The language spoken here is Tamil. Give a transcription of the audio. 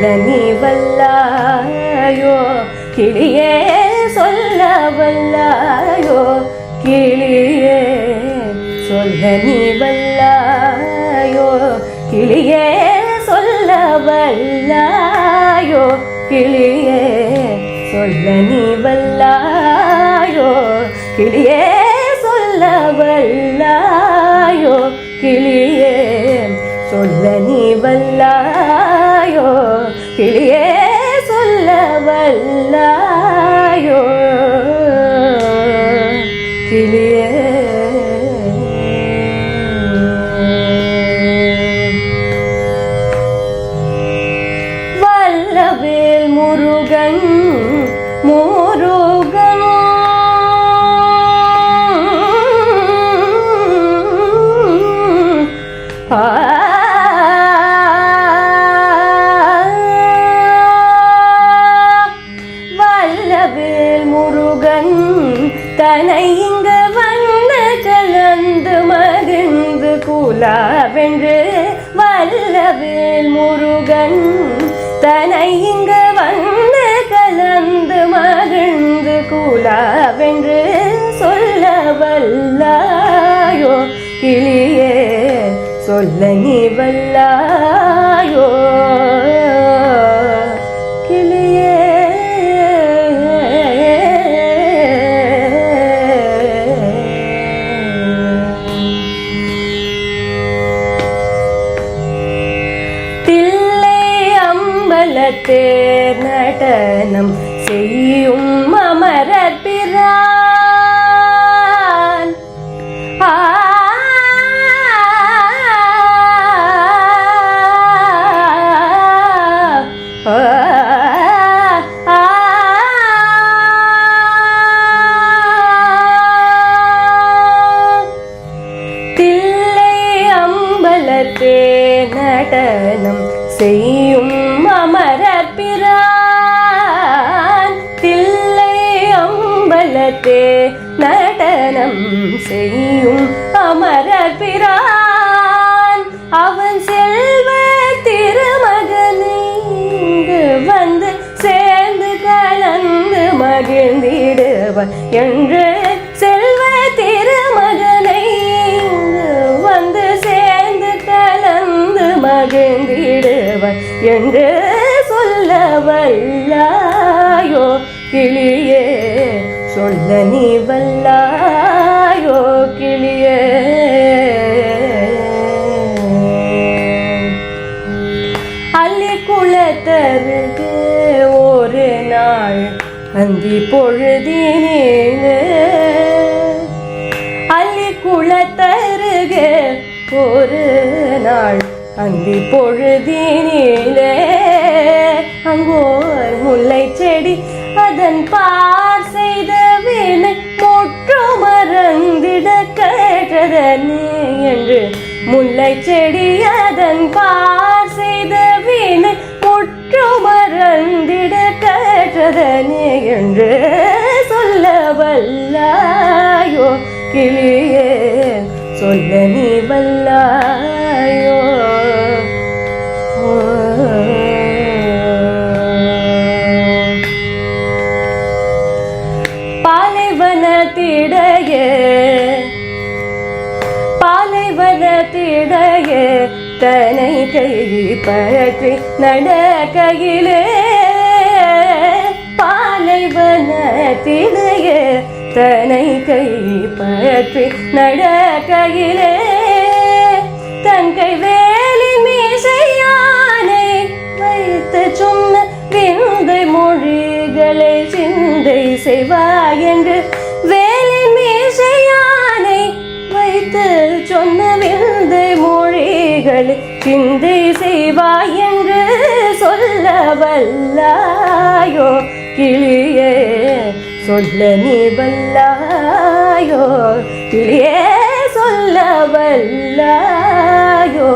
சொல்ல நீ வல்லாயோ கிளியே சொல்ல வல்லாயோ கிளியே சொல்ல நீ வல்லாயோ கிளியே சொல்ல வல்லாயோ கிளியே சொல்ல நீ வல்லாயோ கிளியே சொல்ல வல்லாயோ கிளியே சொல்ல நீ வல்லாயோ கிளியே சொல்ல வல்லாயோ கிளியே வல்லவேல் முருகன் முருகன் வல்லவேல் முருகன் தனை இங்கு வந்து கலந்து மகிழ்ந்து குலாவென்று வல்லவேல் முருகன் தனை இங்கு வந்து கலந்து மகிழ்ந்து குலாவென்று சொல்ல வல்லாயோ கிளியே சொல்ல நீ வல்லாயோ கிளியே தில்லை அம்பலத்தேர் நடனம் செய்யும் அமரர் பிரான் தில்லை அம்பலத்தேர் நடனம் செய்யும் அமரர் பிரான் தில்லை அம்பலத்தே நடனம் செய்யும் அமரர் பிரான் அவன் செல்வ திருமகனை இங்கு வந்து சேர்ந்து கலந்து மகிழ்ந்திடுவான் என்று செல்வ திருமகனை இங்கு வந்து சேர்ந்து கலந்து மகிழ்ந்திடுவான் என்று சொல்ல வல்லாயோ கிளியே சொல்ல நீ வல்லாயோ கிளியே அள்ளி குளத்தருகே ஒரு நாள் அந்தி பொழுதினிலே அள்ளி குளத்தருகே ஒரு நாள் அந்தி பொழுதினிலே அங்கோர் முல்லை செடி அதன் பார் செய்த வினை முற்று மறந்திட கேட்டதனே என்று முல்லை செடி அதன் பார் செய்த வினை முற்று மறந்திட கேட்டதனே என்று சொல்ல வல்லாயோ கிளியே சொல்ல நீ வல்லாயோ பாலைவனத்திடையே தனை கை பற்றி நடக்கையிலே பாலைவனத்திடையே தனை கை பற்றி நடக்கையிலே தங்கை வேலின் மீசையானை வைத்து சொன்ன விந்தை மொழிகளை சிந்தை செய்வாய் என்று வேலின் மீசையானை வைத்து சொன்ன விந்தை மொழிகளை சிந்தை செய்வாய் என்று சொல்ல வல்லாயோ கிளியே சொல்ல நீ வல்லாயோ கிளியே சொல்ல வல்லாயோ